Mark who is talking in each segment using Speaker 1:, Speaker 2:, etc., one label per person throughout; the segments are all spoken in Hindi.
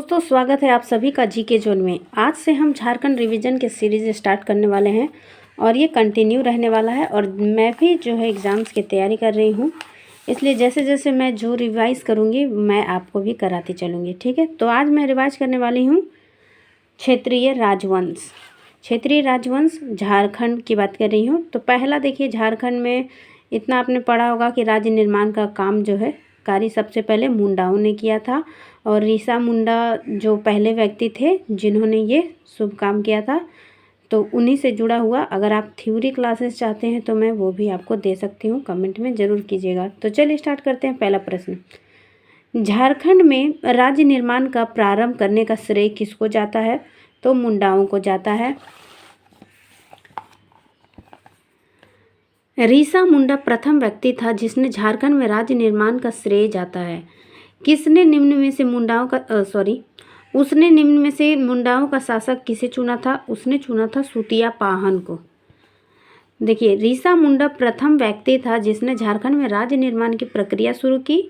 Speaker 1: दोस्तों स्वागत है आप सभी का जीके जोन में। आज से हम झारखंड रिवीजन के सीरीज़ स्टार्ट करने वाले हैं और ये कंटिन्यू रहने वाला है। और मैं भी जो है एग्ज़ाम्स की तैयारी कर रही हूँ, इसलिए जैसे जैसे मैं जो रिवाइज़ करूँगी मैं आपको भी कराती चलूँगी। ठीक है, तो आज मैं रिवाइज करने वाली हूँ क्षेत्रीय राजवंश। क्षेत्रीय राजवंश झारखंड की बात कर रही हूँ। तो पहला देखिए, झारखंड में इतना आपने पढ़ा होगा कि राज्य निर्माण का काम जो है कार्य सबसे पहले मुंडाओं ने किया था। और रीसा मुंडा जो पहले व्यक्ति थे जिन्होंने ये शुभ काम किया था, तो उन्हीं से जुड़ा हुआ अगर आप थ्योरी क्लासेस चाहते हैं तो मैं वो भी आपको दे सकती हूँ, कमेंट में ज़रूर कीजिएगा। तो चलिए स्टार्ट करते हैं। पहला प्रश्न, झारखंड में राज्य निर्माण का प्रारंभ करने का श्रेय किसको जाता है? तो मुंडाओं को जाता है। रीसा मुंडा प्रथम व्यक्ति था जिसने झारखंड में राज्य निर्माण का श्रेय जाता है। किसने निम्न में से मुंडाओं का उसने निम्न में से मुंडाओं का शासक किसे चुना था? उसने चुना था सुतिया पाहन को। देखिए, रीसा मुंडा प्रथम व्यक्ति था जिसने झारखंड में राज्य निर्माण की प्रक्रिया शुरू की।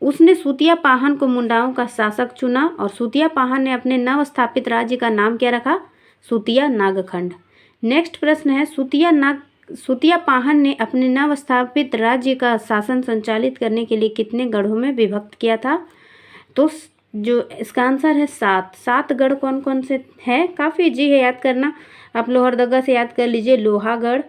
Speaker 1: उसने सुतिया पाहन को मुंडाओं का शासक चुना और सुतिया पाहन ने अपने नव स्थापित राज्य का नाम क्या रखा? सुतिया नागखंड। नेक्स्ट प्रश्न है, सुतिया पाहन ने अपने नव स्थापित राज्य का शासन संचालित करने के लिए कितने गढ़ों में विभक्त किया था? तो जो इसका आंसर है 7। 7 गढ़ कौन कौन से हैं? काफ़ी इजी है याद करना। आप लोहरदगा से याद कर लीजिए, लोहागढ़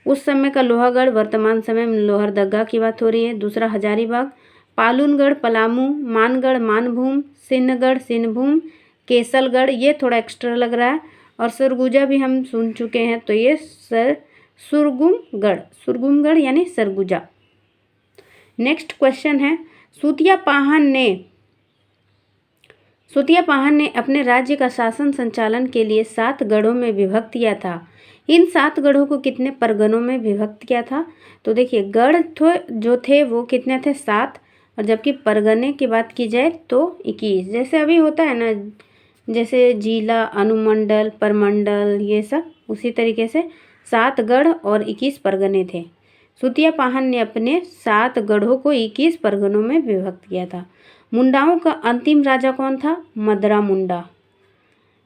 Speaker 1: उस समय का लोहागढ़, वर्तमान समय में लोहरदगा की बात हो रही है। दूसरा हजारीबाग, पालूनगढ़ पलामू, मानगढ़ मानभूम, सिन्हगढ़ सिन्हभूम, केसलगढ़ ये थोड़ा एक्स्ट्रा लग रहा है। और सरगुजा भी हम सुन चुके हैं, तो ये सुरगुमगढ़ यानी सरगुजा। नेक्स्ट क्वेश्चन है, सुतिया पाहन ने अपने राज्य का शासन संचालन के लिए 7 गढ़ों में विभक्त किया था। इन 7 गढ़ों को कितने परगनों में विभक्त किया था? तो देखिए, गढ़ जो थे वो कितने थे? 7। और जबकि परगने की बात की जाए तो 21। जैसे अभी होता है ना, जैसे जिला, अनुमंडल, परमंडल, ये सब उसी तरीके से 7 गढ़ और 21 परगने थे। सुतिया पाहन ने अपने 7 गढ़ों को 21 परगनों में विभक्त किया था। मुंडाओं का अंतिम राजा कौन था? मदरा मुंडा।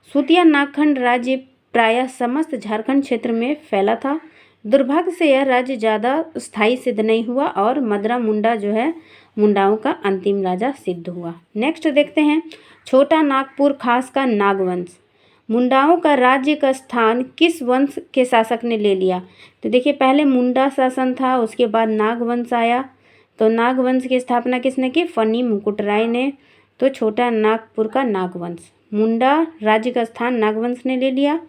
Speaker 1: सुतिया नागखंड राज्य प्रायः समस्त झारखंड क्षेत्र में फैला था। दुर्भाग्य से यह राज्य ज़्यादा स्थायी सिद्ध नहीं हुआ और मदरा मुंडा जो है मुंडाओं का अंतिम राजा सिद्ध हुआ। नेक्स्ट देखते हैं, छोटा नागपुर खास का नागवंश। मुंडाओं का राज्य का स्थान किस वंश के शासक ने ले लिया? तो देखिए, पहले मुंडा शासन था, उसके बाद नागवंश आया। तो नागवंश की स्थापना किसने की? फनी मुकुटराय ने। तो छोटा नागपुर का नागवंश, मुंडा राज्य का स्थान नागवंश ने ले लिया।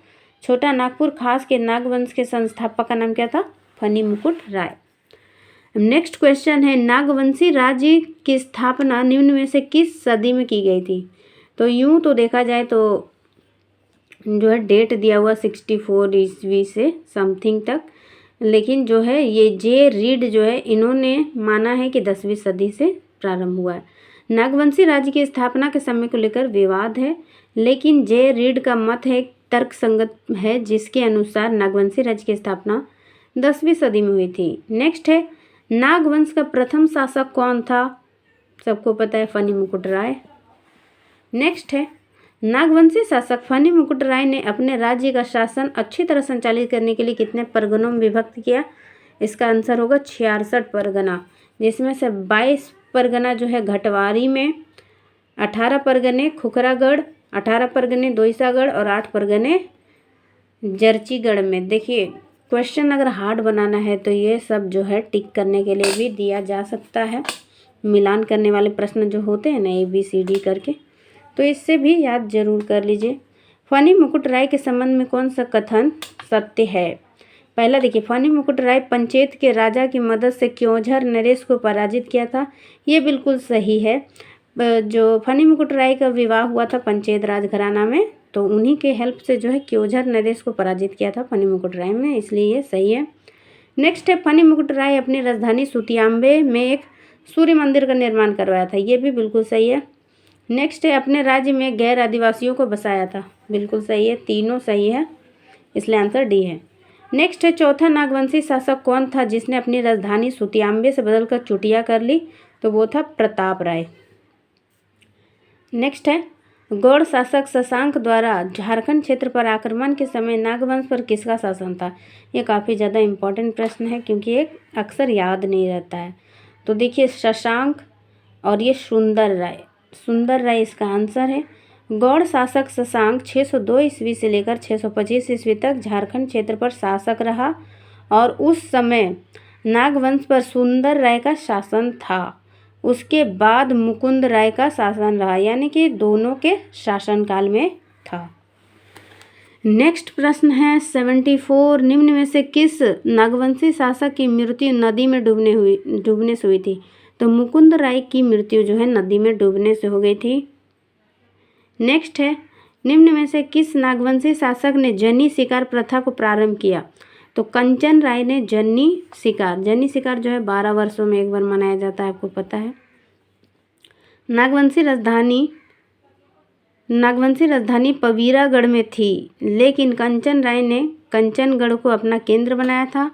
Speaker 1: छोटा नागपुर खास के नागवंश के संस्थापक का नाम क्या था? फनी मुकुटराय। नेक्स्ट क्वेश्चन है, नागवंशी राज्य की स्थापना निम्न में से किस सदी में की गई थी? तो यूँ तो देखा जाए तो जो है डेट दिया हुआ 64 ईस्वी से समथिंग तक, लेकिन जो है ये जे रीड जो है इन्होंने माना है कि 10वीं सदी से प्रारंभ हुआ है। नागवंशी राज्य की स्थापना के समय को लेकर विवाद है, लेकिन जे रीड का मत है तर्कसंगत है, जिसके अनुसार नागवंशी राज्य की स्थापना 10वीं सदी में हुई थी। नेक्स्ट है, नागवंश का प्रथम शासक कौन था? सबको पता है, फनी मुकुटराय। नेक्स्ट है, नागवंशी शासक फनी मुकुटराय ने अपने राज्य का शासन अच्छी तरह संचालित करने के लिए कितने परगनों में विभक्त किया? इसका आंसर होगा 66 परगना, जिसमें से 22 परगना जो है घटवारी में, 18 परगने खुखरागढ़, 18 परगने दोईसागढ़ और 8 परगने जर्चीगढ़ में। देखिए, क्वेश्चन अगर हार्ड बनाना है तो ये सब जो है टिक करने के लिए भी दिया जा सकता है, मिलान करने वाले प्रश्न जो होते हैं ना ABCD करके, तो इससे भी याद जरूर कर लीजिए। फनी मुकुटराय के संबंध में कौन सा कथन सत्य है? पहला देखिए, फनी मुकुटराय पंचेत के राजा की मदद से क्योंझर नरेश को पराजित किया था। ये बिल्कुल सही है। जो फनी मुकुटराय का विवाह हुआ था पंचेत राजघराना में, तो उन्हीं के हेल्प से जो है क्योंझर नरेश को पराजित किया था फनी मुकुटराय ने, इसलिए ये सही है। नेक्स्ट है, फनी मुकुटराय अपनी राजधानी सुतियाम्बे में एक सूर्य मंदिर का निर्माण करवाया था। ये भी बिल्कुल सही है। नेक्स्ट है, अपने राज्य में गैर आदिवासियों को बसाया था। बिल्कुल सही है, तीनों सही है, इसलिए आंसर डी है। नेक्स्ट है, चौथा नागवंशी शासक कौन था जिसने अपनी राजधानी सुतियाम्बे से बदलकर चुटिया कर ली? तो वो था प्रताप राय। नेक्स्ट है, गौड़ शासक शशांक द्वारा झारखंड क्षेत्र पर आक्रमण के समय नागवंश पर किसका शासन था? ये काफ़ी ज़्यादा इम्पोर्टेंट प्रश्न है क्योंकि ये अक्सर याद नहीं रहता है। तो देखिए शशांक और ये सुंदर राय इसका आंसर है। गौड़ शासक शशांक 602 ईस्वी से लेकर 625 ईस्वी तक झारखंड क्षेत्र पर शासक रहा और उस समय नागवंश पर सुंदर राय का शासन था। उसके बाद मुकुंद राय का शासन रहा, यानी कि दोनों के शासनकाल में था। नेक्स्ट प्रश्न है 74। निम्न में से किस नागवंशी शासक की मृत्यु नदी में डूबने से हुई थी? तो मुकुंद राय की मृत्यु जो है नदी में डूबने से हो गई थी। नेक्स्ट है निम्न में से किस नागवंशी शासक ने जनी शिकार प्रथा को प्रारंभ किया? तो कंचन राय ने जनी शिकार जो है 12 वर्षों में एक बार मनाया जाता है, आपको पता है। नागवंशी राजधानी पवीरागढ़ में थी, लेकिन कंचन राय ने कंचनगढ़ को अपना केंद्र बनाया था।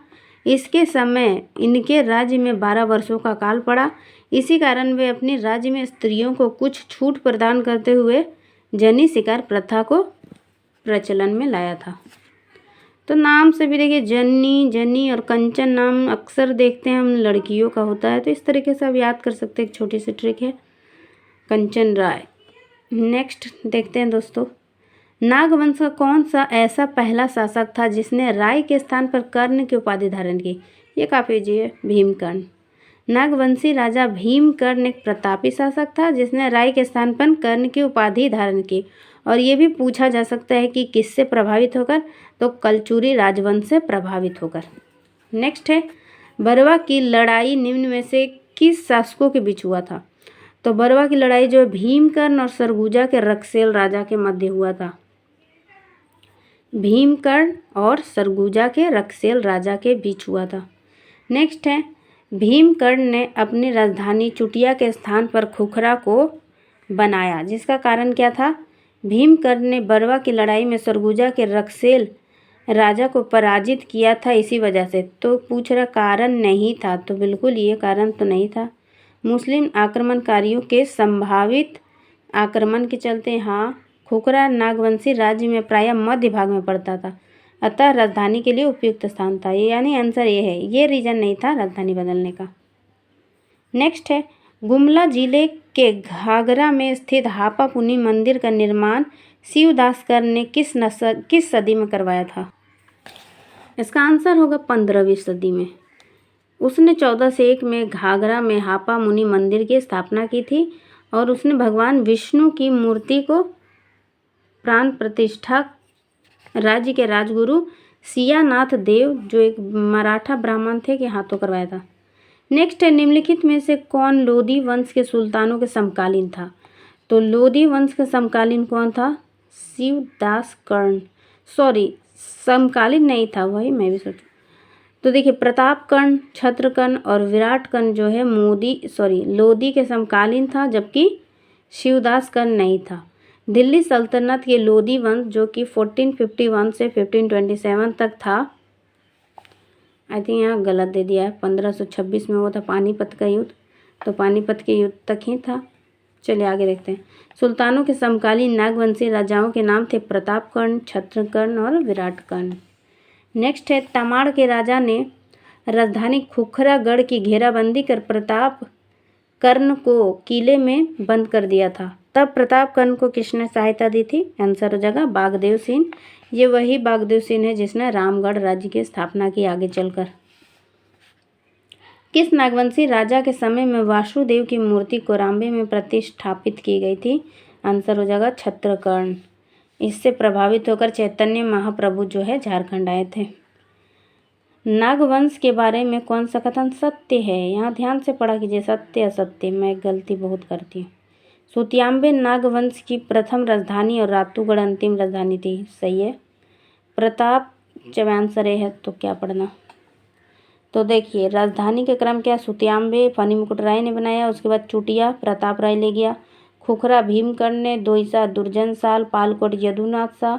Speaker 1: इसके समय इनके राज्य में 12 वर्षों का काल पड़ा। इसी कारण वे अपने राज्य में स्त्रियों को कुछ छूट प्रदान करते हुए जनी शिकार प्रथा को प्रचलन में लाया था। तो नाम से भी देखिए जनी और कंचन नाम अक्सर देखते हैं हम लड़कियों का होता है, तो इस तरीके से आप याद कर सकते हैं। एक छोटी सी ट्रिक है, कंचन राय। नेक्स्ट देखते हैं दोस्तों, नागवंश का कौन सा ऐसा पहला शासक था जिसने राय के स्थान पर कर्ण की उपाधि धारण की? ये काफ़ी इजी है, भीमकर्ण। नागवंशी राजा भीमकर्ण एक प्रतापी शासक था जिसने राय के स्थान पर कर्ण की उपाधि धारण की। और ये भी पूछा जा सकता है कि किससे प्रभावित होकर? तो कलचुरी राजवंश से प्रभावित होकर। नेक्स्ट है बरवा की लड़ाई निम्न में से किस शासकों के बीच हुआ था? तो बरवा की लड़ाई जो भीमकर्ण और सरगुजा के रक्सेल राजा के मध्य हुआ था। भीमकर्ण और सरगुजा के रक्सेल राजा के बीच हुआ था। नेक्स्ट है भीमकर्ण ने अपनी राजधानी चुटिया के स्थान पर खुखरा को बनाया, जिसका कारण क्या था? भीमकर्ण ने बरवा की लड़ाई में सरगुजा के रक्सेल राजा को पराजित किया था, इसी वजह से। तो पूछ रहा कारण नहीं था, तो बिल्कुल ये कारण तो नहीं था। मुस्लिम आक्रमणकारियों के संभावित आक्रमण के चलते खुखरा नागवंशी राज्य में प्रायः मध्य भाग में पड़ता था, अतः राजधानी के लिए उपयुक्त स्थान था। ये यानी आंसर ये है, ये रीजन नहीं था राजधानी बदलने का। नेक्स्ट है गुमला जिले के घाघरा में स्थित हापा पुनी मंदिर का निर्माण शिवदासकर ने किस सदी में करवाया था? इसका आंसर होगा 15वीं सदी में। उसने 1401 में घाघरा में हापा मुनि मंदिर की स्थापना की थी और उसने भगवान विष्णु की मूर्ति को प्राण प्रतिष्ठा राज्य के राजगुरु सियानाथ देव, जो एक मराठा ब्राह्मण थे, के हाथों करवाया था। नेक्स्ट है निम्नलिखित में से कौन लोधी वंश के सुल्तानों के समकालीन था? तो लोधी वंश के समकालीन कौन था? शिवदास कर्ण। समकालीन नहीं था, वही मैं भी सोचूं। तो देखिए प्रतापकर्ण, छत्रकर्ण और विराटकर्ण जो है लोधी के समकालीन था, जबकि शिवदास कर्ण नहीं था। दिल्ली सल्तनत के लोधी वंश जो कि 1451 से 1527 तक था, आई थिंक यहाँ गलत दे दिया है, 1526 में वो था पानीपत का युद्ध, तो पानीपत के युद्ध तक ही था। चलिए आगे देखते हैं। सुल्तानों के समकालीन नागवंशी राजाओं के नाम थे प्रतापकर्ण, छत्रकर्ण और विराटकर्ण। नेक्स्ट है तमाड़ के राजा ने राजधानी खुखरागढ़ की घेराबंदी कर प्रतापकर्ण को किले में बंद कर दिया था। तब प्रतापकर्ण को किसने सहायता दी थी? आंसर हो जाएगा बागदेव सिंह। ये वही बागदेव सिंह है जिसने रामगढ़ राज्य की स्थापना की आगे चलकर। किस नागवंशी राजा के समय में वासुदेव की मूर्ति कोराम्बे में प्रतिष्ठापित की गई थी? आंसर हो जाएगा छत्रकर्ण। इससे प्रभावित होकर चैतन्य महाप्रभु जो है झारखंड आए थे। नागवंश के बारे में कौन सा कथन सत्य है? यहाँ ध्यान से पढ़ा कीजिए, सत्य असत्य। मैं गलती बहुत करती हूँ। सुतियांबे नागवंश की प्रथम राजधानी और रातूगढ़ अंतिम राजधानी थी, सही है। प्रताप जब आंसर है तो क्या पढ़ना? तो देखिए राजधानी के क्रम क्या? सुतियांबे फनी मुकुट राय ने बनाया, उसके बाद चुटिया प्रताप राय ले गया, खुखरा भीमकर्ण ने, दोईसा दुर्जन साल, पालकोट यदुनाथ शाह,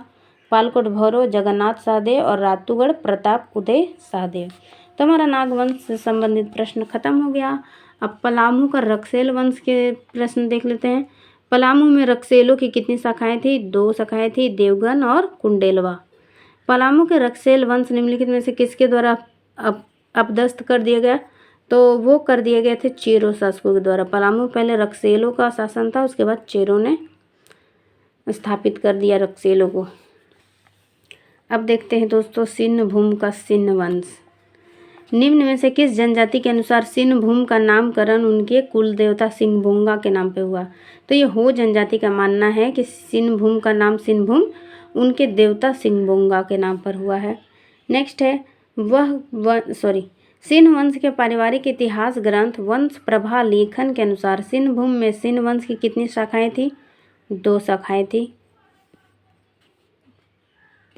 Speaker 1: पालकोट भौरो जगन्नाथ शाहदेव और रातूगढ़ प्रताप उदय शाहदेव। तो हमारा नागवंश से संबंधित प्रश्न खत्म हो गया। अब पलामू का रक्सेल वंश के प्रश्न देख लेते हैं। पलामू में रक्सेलों की कितनी शाखाएं थी? 2 शाखाएं थी, देवगन और कुंडेलवा। पलामू के रक्सेल वंश निम्नलिखित में से किसके द्वारा अपदस्थ कर दिया गया? तो वो कर दिए गए थे चेरो शासकों के द्वारा। पलामू पहले रक्सेलों का शासन था, उसके बाद चेरो ने स्थापित कर दिया रक्सेलों को। अब देखते हैं दोस्तों सिन्हभूम का सिन्ह वंश। निम्न में से किस जनजाति के अनुसार सिन्हभूम का नामकरण उनके कुल देवता सिंहभूंगा के नाम पे हुआ? तो ये हो जनजाति का मानना है कि सिन्हभूम का नाम सिन्हभूम उनके देवता सिंहभूंगा के नाम पर हुआ है। नेक्स्ट है सिन्ह वंश के पारिवारिक इतिहास ग्रंथ वंश प्रभा लेखन के अनुसार सिन्हभूम में सिन्ह वंश की कितनी शाखाएं थी? 2 शाखाएं थी।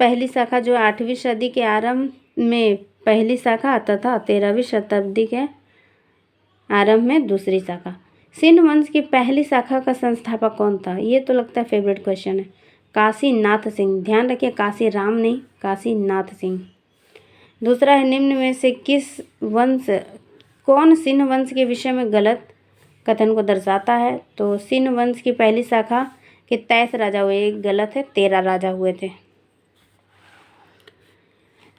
Speaker 1: पहली शाखा जो 8वीं सदी के आरंभ में पहली शाखा तथा 13वीं शताब्दी के आरंभ में दूसरी शाखा। सिन्ह वंश की पहली शाखा का संस्थापक कौन था? ये तो लगता है फेवरेट क्वेश्चन है। काशीनाथ सिंह। ध्यान रखिए काशी राम नहीं, काशीनाथ सिंह। दूसरा है निम्न में से कौन सिन्ह वंश के विषय में गलत कथन को दर्शाता है? तो सिन्ह वंश की पहली शाखा के 23 राजा हुए, गलत है, 13 राजा हुए थे।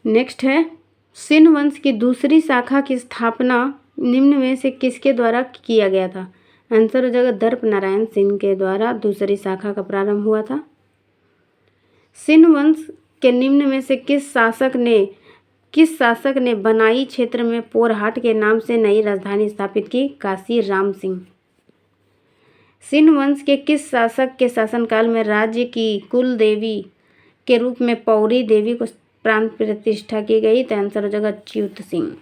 Speaker 1: नेक्स्ट है सिन्ह वंश की दूसरी शाखा की स्थापना निम्न में से किसके द्वारा किया गया था? आंसर हो जाएगा दर्प नारायण सिंह के द्वारा दूसरी शाखा का प्रारंभ हुआ था। सिन्ह वंश के निम्न में से किस शासक ने बनाई क्षेत्र में पोरहाट के नाम से नई राजधानी स्थापित की? काशी राम सिंह। सिन्ह वंश के किस शासक के शासनकाल में राज्य की कुल देवी के रूप में पौरी देवी को प्राण प्रतिष्ठा की गई? तो आंसर हो जाएगा च्युत सिंह।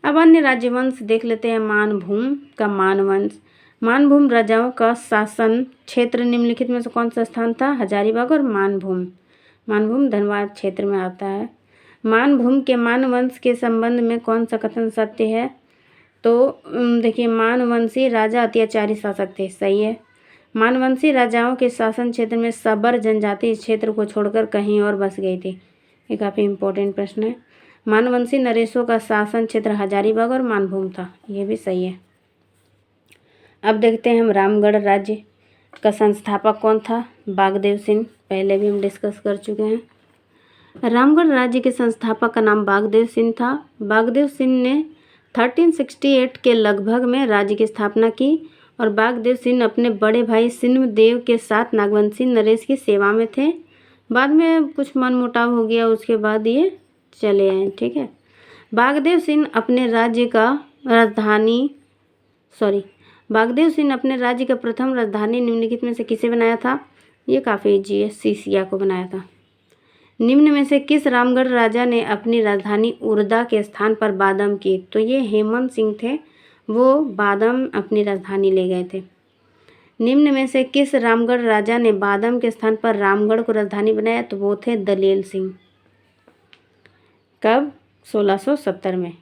Speaker 1: अब अन्य राज्यवंश देख लेते हैं। मानभूम का मानवंश। मानभूम राजाओं का शासन क्षेत्र निम्नलिखित में से कौन सा स्थान था? हजारीबाग और मानभूम। मानभूम धनबाद क्षेत्र में आता है। मानभूम के मानवंश के संबंध में कौन सा कथन सत्य है? तो देखिए मानवंशी राजा अत्याचारी शासक थे, सही है। मानवंशी राजाओं के शासन क्षेत्र में सबर जनजाति इस क्षेत्र को छोड़कर कहीं और बस गई थी। ये काफ़ी इंपॉर्टेंट प्रश्न है। मानवंशी नरेशों का शासन क्षेत्र हजारीबाग और मानभूम था, ये भी सही है। अब देखते हैं हम रामगढ़ राज्य का संस्थापक कौन था? बागदेव सिंह, पहले भी हम डिस्कस कर चुके हैं। रामगढ़ राज्य के संस्थापक का नाम बागदेव सिंह था। बागदेव सिंह ने 1368 के लगभग में राज्य की स्थापना की और बागदेव सिंह अपने बड़े भाई सिंहदेव के साथ नागवंशी नरेश की सेवा में थे। बाद में कुछ मनमुटाव हो गया, उसके बाद ये चले आए, ठीक है। बागदेव सिंह अपने राज्य का प्रथम राजधानी निम्नलिखित में से किसे बनाया था? ये काफ़ी इजी है, सीसिया को बनाया था। निम्न में से किस रामगढ़ राजा ने अपनी राजधानी उर्दा के स्थान पर बादम की? तो ये हेमंत सिंह थे, वो बादम अपनी राजधानी ले गए थे। निम्न में से किस रामगढ़ राजा ने बादम के स्थान पर रामगढ़ को राजधानी बनाया? तो वो थे दलेल सिंह। कब? 1670 में।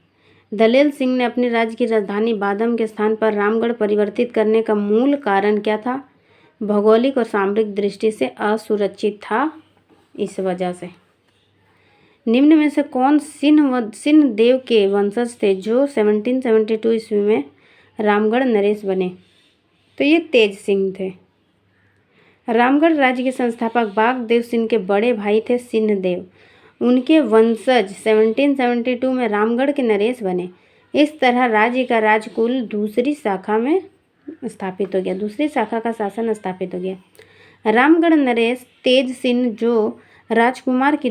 Speaker 1: दलेल सिंह ने अपनी राज्य की राजधानी बादम के स्थान पर रामगढ़ परिवर्तित करने का मूल कारण क्या था? भौगोलिक और सामरिक दृष्टि से असुरक्षित था, इस वजह से। निम्न में से कौन सिन्हदेव के वंशज थे जो 1772 ईस्वी में रामगढ़ नरेश बने? तो ये तेज सिंह थे। रामगढ़ राज्य के संस्थापक बागदेव सिंह के बड़े भाई थे सिन्हदेव। उनके वंशज 1772 में रामगढ़ के नरेश बने। इस तरह राज्य का राजकुल दूसरी शाखा में स्थापित हो गया, दूसरी शाखा का शासन स्थापित हो गया। रामगढ़ नरेश तेज सिंह जो राजकुल की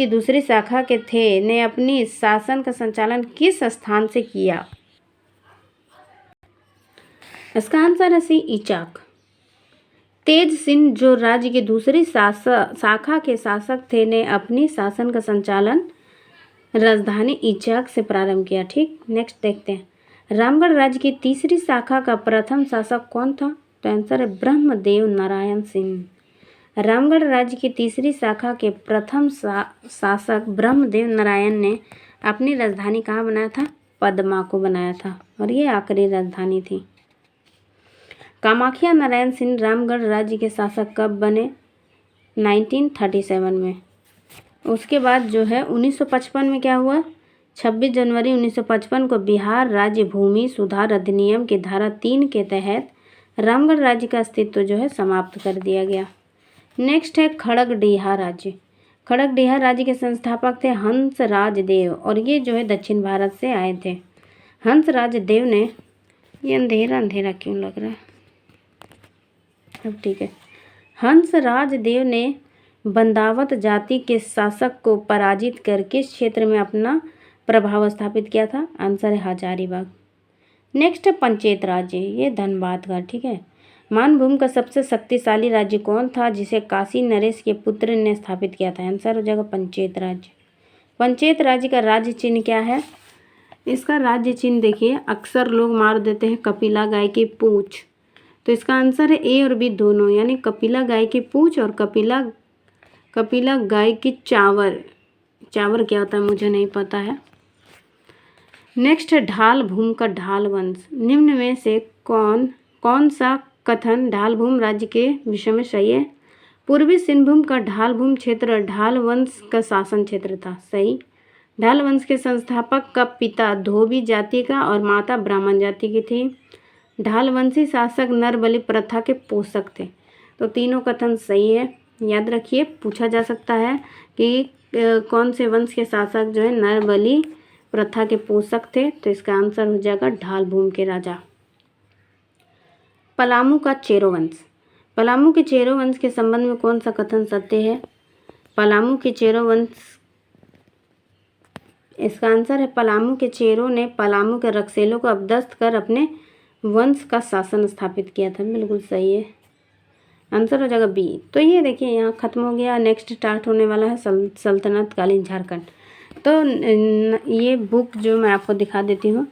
Speaker 1: दूसरी शाखा के थे ने अपनी शासन का संचालन किस स्थान से किया? इसका आंसर है सी, इचाक। तेज सिंह जो राज्य की दूसरी शाखा के शासक थे ने अपनी शासन का संचालन राजधानी इचाक से प्रारंभ किया, ठीक। नेक्स्ट देखते हैं रामगढ़ राज्य की तीसरी शाखा का प्रथम शासक कौन था? तो आंसर है ब्रह्मदेव नारायण सिंह। रामगढ़ राज्य की तीसरी शाखा के प्रथम शासक ब्रह्मदेव नारायण ने अपनी राजधानी कहाँ बनाया था? पदमा को बनाया था, और ये आखिरी राजधानी थी। कामाख्या नारायण सिंह रामगढ़ राज्य के शासक कब बने? 1937 में। उसके बाद जो है 1955 में क्या हुआ? 26 जनवरी 1955 को बिहार राज्य भूमि सुधार अधिनियम की धारा 3 के तहत रामगढ़ राज्य का अस्तित्व जो है समाप्त कर दिया गया। नेक्स्ट है खड़गडिहा राज्य। खड़गडिहा राज्य के संस्थापक थे हंसराज देव और ये जो है दक्षिण भारत से आए थे। हंसराज देव ने, ये अंधेरा अंधेरा क्यों लग रहा है, अब ठीक है। हंसराज देव ने बंदावत जाति के शासक को पराजित कर किस क्षेत्र में अपना प्रभाव स्थापित किया था? आंसर है हजारीबाग। नेक्स्ट है पंचेत राज्य, ये धनबाद का, ठीक है। मानभूम का सबसे शक्तिशाली राज्य कौन था जिसे काशी नरेश के पुत्र ने स्थापित किया था? आंसर हो जाएगा पंचेत राज्य। पंचेत राज्य का राज्य चिन्ह क्या है? इसका राज्य चिन्ह देखिए, अक्सर लोग मार देते हैं कपिला गाय की पूंछ, तो इसका आंसर है ए और बी दोनों, यानी कपिला गाय की पूंछ और कपिला गाय की चावर। चावर क्या होता है मुझे नहीं पता है। नेक्स्ट है ढाल भूम का ढाल वंश। निम्न में से कौन सा कथन ढाल भूम राज्य के विषय में सही है? पूर्वी सिंहभूम का ढाल भूम क्षेत्र ढाल वंश का शासन क्षेत्र था। सही। ढाल वंश के संस्थापक का पिता धोबी जाति का और माता ब्राह्मण जाति की थी। ढाल वंशी शासक नरबलि प्रथा के पोषक थे। तो तीनों कथन सही है, याद रखिए, पूछा जा सकता है कि कौन से वंश के शासक जो है नरबलि प्रथा के पोषक थे, तो इसका आंसर हो जाएगा ढाल भूम के राजा। पलामू का चेरो वंश। पलामू के चेरो वंश के संबंध में कौन सा कथन सत्य है? पलामू के चेरो वंश, इसका आंसर है पलामू के चेरों ने पलामू के रक्सेलों को अपदस्थ कर अपने वंश का शासन स्थापित किया था। बिल्कुल सही है, आंसर हो जाएगा बी। तो ये देखिए यहाँ खत्म हो गया। नेक्स्ट स्टार्ट होने वाला है सल्तनत कालीन झारखंड। तो ये बुक जो मैं आपको दिखा देती हूँ,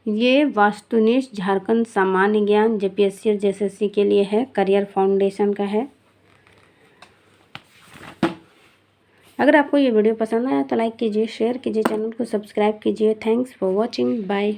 Speaker 1: ये वास्तुनिष्ठ झारखंड सामान्य ज्ञान जेपीएससी और जेएसएससी के लिए है, करियर फाउंडेशन का है। अगर आपको ये वीडियो पसंद आया तो लाइक कीजिए, शेयर कीजिए, चैनल को सब्सक्राइब कीजिए। Thanks for watching, bye.